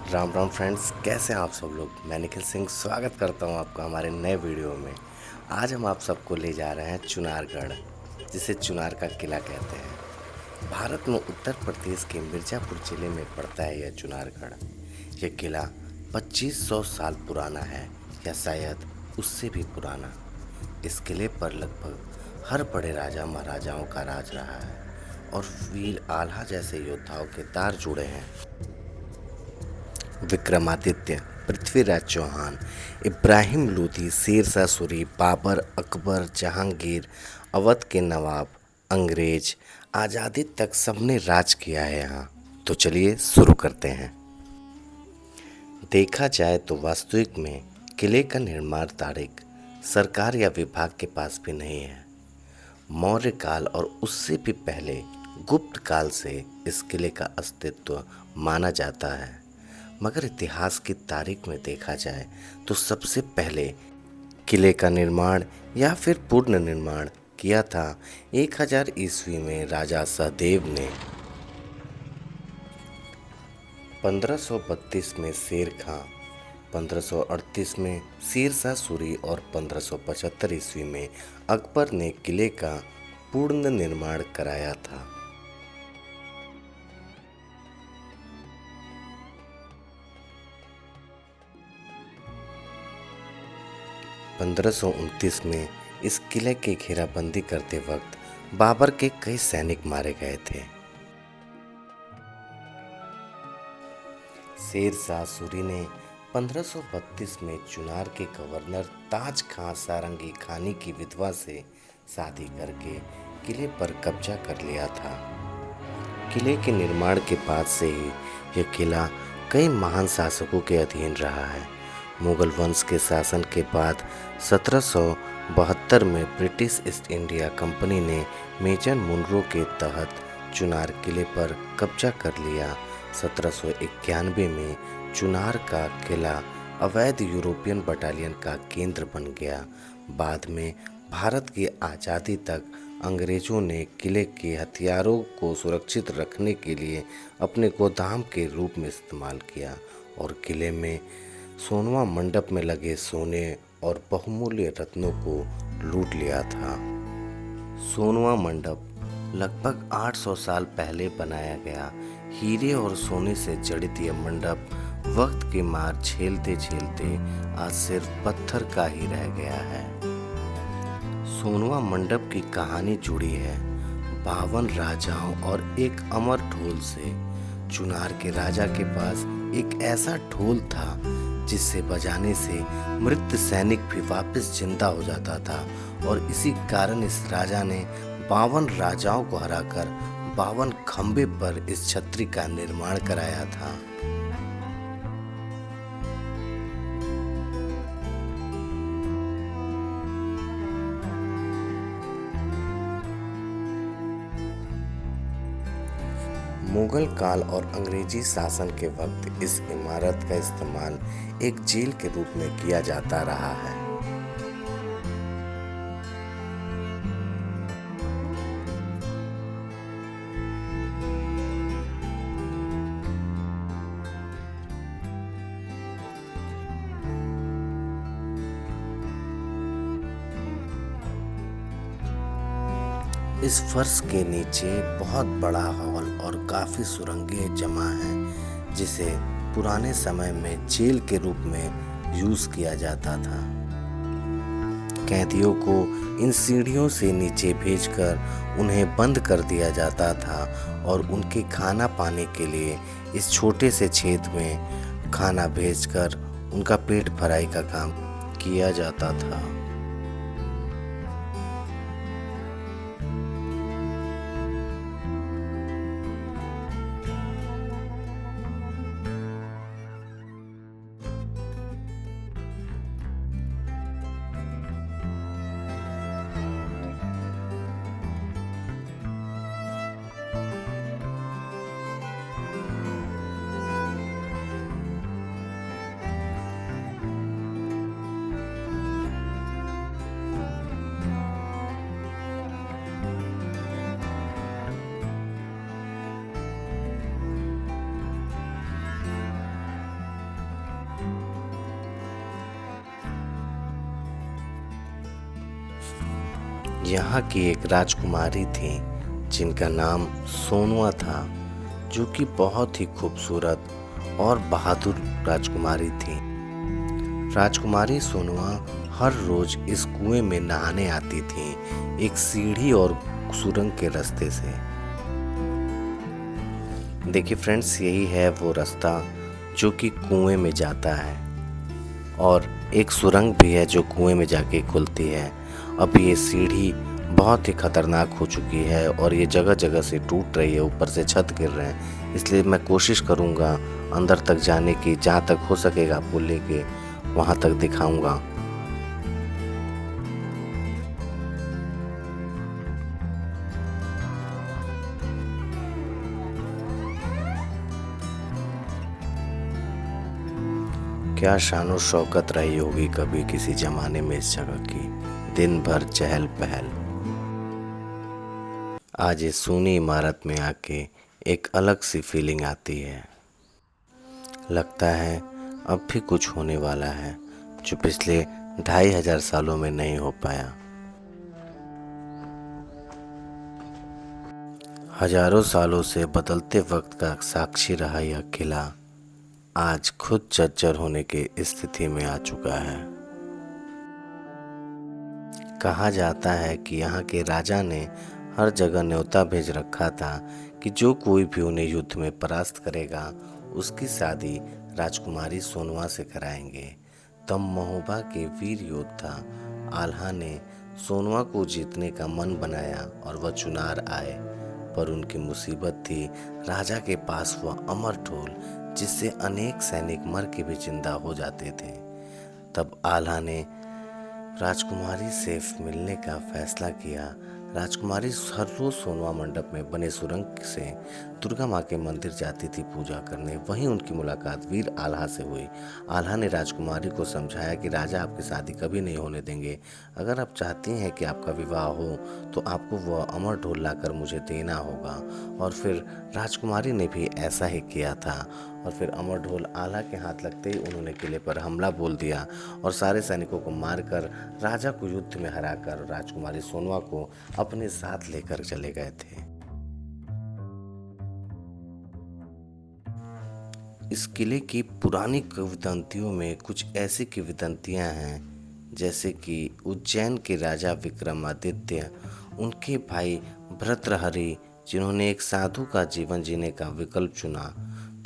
Ram Ram friends, कैसे हैं आप सब लोग। मैं निखिल सिंह स्वागत करता हूं आपका हमारे नए वीडियो में। आज हम आप सबको ले जा रहे हैं चुनारगढ़, जिसे चुनार का किला कहते हैं। भारत में उत्तर प्रदेश के मिर्ज़ापुर जिले में पड़ता है यह चुनारगढ़। यह किला 2500 साल पुराना है या शायद उससे भी पुराना। इस किले पर लगभग हर बड़े राजा महाराजाओं का राज रहा है और वीर आल्हा जैसे योद्धाओं के तार जुड़े हैं। विक्रमादित्य, पृथ्वीराज चौहान, इब्राहिम लोधी, शेरशाह सूरी, बाबर, अकबर, जहांगीर, अवध के नवाब, अंग्रेज, आज़ादी तक सबने राज किया है यहाँ। तो चलिए शुरू करते हैं। देखा जाए तो वास्तविक में किले का निर्माण तारीख सरकार या विभाग के पास भी नहीं है। मौर्य काल और उससे भी पहले गुप्त काल से इस किले का अस्तित्व माना जाता है। मगर इतिहास की तारीख में देखा जाए तो सबसे पहले किले का निर्माण या फिर पुनर्निर्माण किया था 1000 ईस्वी में राजा सहदेव ने। 1532 में शेर खां, 1538 में शेरशाह सूरी और 1575 ईस्वी में अकबर ने किले का पूर्ण निर्माण कराया था। 1529 में इस किले की घेराबंदी करते वक्त बाबर के कई सैनिक मारे गए थे। शेरशाह सूरी ने 1532 में चुनार के गवर्नर ताज खां सारंगी खानी की विधवा से शादी करके किले पर कब्जा कर लिया था। किले के निर्माण के बाद से ही यह किला कई महान शासकों के अधीन रहा है। मुगल वंश के शासन के बाद 1772 में ब्रिटिश ईस्ट इंडिया कंपनी ने मेजर मुनरो के तहत चुनार किले पर कब्जा कर लिया। 1791 में चुनार का किला अवैध यूरोपियन बटालियन का केंद्र बन गया। बाद में भारत की आज़ादी तक अंग्रेज़ों ने किले के हथियारों को सुरक्षित रखने के लिए अपने गोदाम के रूप में इस्तेमाल किया और किले में सोनवा मंडप में लगे सोने और बहुमूल्य रत्नों को लूट लिया था। सोनवा मंडप लगभग 800 साल पहले बनाया गया। हीरे और सोने से जड़ित यह मंडप वक्त की मार झेलते झेलते आज सिर्फ पत्थर का ही रह गया है। सोनवा मंडप की कहानी जुड़ी है 52 राजाओं और एक अमर ढोल से। चुनार के राजा के पास एक ऐसा ढोल था जिससे बजाने से मृत सैनिक भी वापस जिंदा हो जाता था और इसी कारण इस राजा ने 52 राजाओं को हराकर 52 खंबे पर इस छतरी का निर्माण कराया था। मुगल काल और अंग्रेजी शासन के वक्त इस इमारत का इस्तेमाल एक जेल के रूप में किया जाता रहा है। इस फर्श के नीचे बहुत बड़ा हॉल और काफ़ी सुरंगें जमा हैं, जिसे पुराने समय में जेल के रूप में यूज़ किया जाता था। कैदियों को इन सीढ़ियों से नीचे भेजकर उन्हें बंद कर दिया जाता था और उनके खाना पाने के लिए इस छोटे से छेद में खाना भेजकर उनका पेट भराई का काम किया जाता था। यहाँ की एक राजकुमारी थी जिनका नाम सोनुआ था, जो कि बहुत ही खूबसूरत और बहादुर राजकुमारी थी। राजकुमारी सोनुआ हर रोज इस कुएं में नहाने आती थी, एक सीढ़ी और सुरंग के रास्ते से। देखिए फ्रेंड्स, यही है वो रास्ता जो कि कुएं में जाता है, और एक सुरंग भी है जो कुएं में जाके खुलती है। अब ये सीढ़ी बहुत ही खतरनाक हो चुकी है और ये जगह जगह से टूट रही है, ऊपर से छत गिर रहे हैं। इसलिए मैं कोशिश करूँगा अंदर तक जाने की, जहाँ तक हो सकेगा आपको लेके वहाँ तक दिखाऊँगा। क्या शानो शौकत रही होगी कभी किसी जमाने में इस जगह की, दिन भर चहल पहल। आज इस सूनी इमारत में आके एक अलग सी फीलिंग आती है। लगता है अब भी कुछ होने वाला है जो पिछले 2500 सालों में नहीं हो पाया। हजारों सालों से बदलते वक्त का साक्षी रहा यह किला आज खुद जर्जर होने की स्थिति में आ चुका है। कहा जाता है कि यहाँ के राजा ने हर जगह न्योता भेज रखा था कि जो कोई भी उन्हें युद्ध में परास्त करेगा उसकी शादी राजकुमारी सोनुआ से कराएंगे। तब महोबा के वीर योद्धा आल्हा ने सोनुआ को जीतने का मन बनाया और वह चुनार आए, पर उनकी मुसीबत थी राजा के पास वह अमर ढोल जिससे अनेक सैनिक मर के भी जिंदा हो जाते थे। तब आल्हा ने राजकुमारी से मिलने का फैसला किया। राजकुमारी हर रोज सोनुआ मंडप में बने सुरंग से दुर्गा माँ के मंदिर जाती थी पूजा करने। वहीं उनकी मुलाकात वीर आल्हा से हुई। आल्हा ने राजकुमारी को समझाया कि राजा आपकी शादी कभी नहीं होने देंगे। अगर आप चाहती हैं कि आपका विवाह हो तो आपको वह अमर ढोल लाकर मुझे देना होगा। और फिर राजकुमारी ने भी ऐसा ही किया था, और फिर अमर ढोल आल्हा के हाथ लगते ही उन्होंने किले पर हमला बोल दिया और सारे सैनिकों को मारकर राजा को युद्ध में हराकर राजकुमारी सोनुआ को अपने साथ लेकर चले गए थे। इस किले की पुरानी किंवदंतियों में कुछ ऐसी किंवदंतियां हैं, जैसे कि उज्जैन के राजा विक्रमादित्य, उनके भाई भर्तृहरि जिन्होंने एक साधु का जीवन जीने का विकल्प चुना,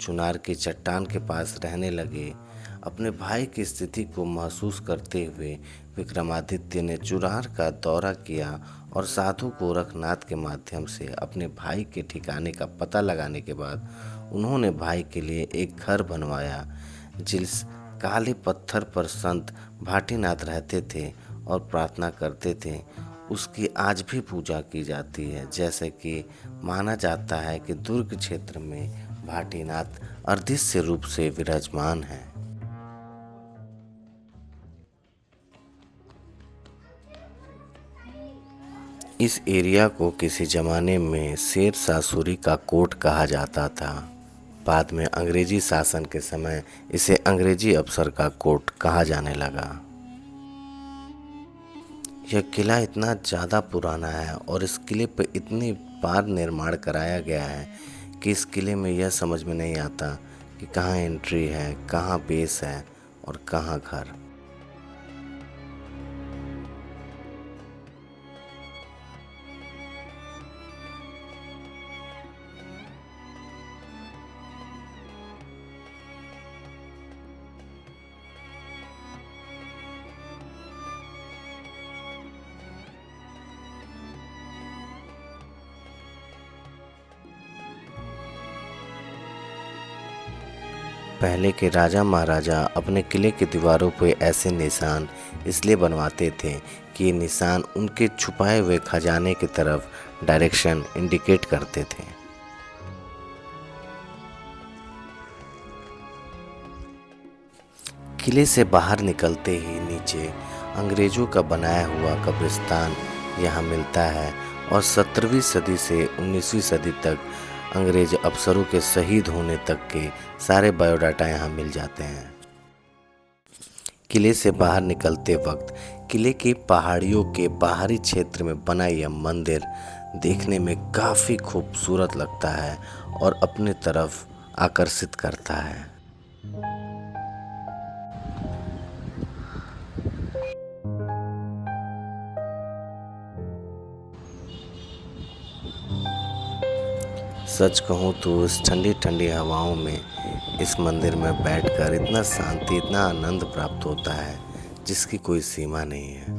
चुनार की चट्टान के पास रहने लगे। अपने भाई की स्थिति को महसूस करते हुए विक्रमादित्य ने चुनार का दौरा किया और साधु गोरखनाथ के माध्यम से अपने भाई के ठिकाने का पता लगाने के बाद उन्होंने भाई के लिए एक घर बनवाया। जिस काले पत्थर पर संत भाटीनाथ रहते थे और प्रार्थना करते थे, उसकी आज भी पूजा की जाती है। जैसे कि माना जाता है कि दुर्ग क्षेत्र में भाटीनाथ अदृश्य रूप से विराजमान है। इस एरिया को किसी ज़माने में शेर शाह सूरी का कोट कहा जाता था। बाद में अंग्रेजी शासन के समय इसे अंग्रेजी अफसर का कोट कहा जाने लगा। यह किला इतना ज़्यादा पुराना है और इस किले पर इतनी बार निर्माण कराया गया है कि इस किले में यह समझ में नहीं आता कि कहाँ एंट्री है, कहाँ बेस है और कहाँ घर। पहले के राजा महाराजा अपने किले की दीवारों पर ऐसे निशान इसलिए बनवाते थे कि ये निशान उनके छुपाए हुए खजाने की तरफ डायरेक्शन इंडिकेट करते थे। किले से बाहर निकलते ही नीचे अंग्रेजों का बनाया हुआ कब्रिस्तान यहाँ मिलता है और 17वीं सदी से 19वीं सदी तक अंग्रेज अफसरों के शहीद होने तक के सारे बायोडाटा यहाँ मिल जाते हैं। किले से बाहर निकलते वक्त किले की पहाड़ियों के बाहरी क्षेत्र में बना यह मंदिर देखने में काफ़ी खूबसूरत लगता है और अपने तरफ आकर्षित करता है। सच कहूँ तो इस ठंडी ठंडी हवाओं में इस मंदिर में बैठकर इतना शांति, इतना आनंद प्राप्त होता है जिसकी कोई सीमा नहीं है।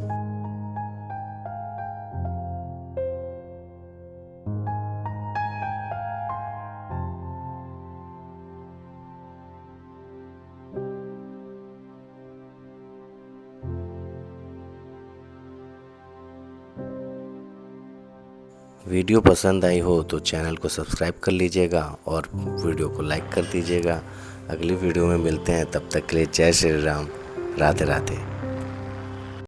वीडियो पसंद आई हो तो चैनल को सब्सक्राइब कर लीजिएगा और वीडियो को लाइक कर दीजिएगा। अगली वीडियो में मिलते हैं, तब तक के लिए जय श्री राम, राधे राधे।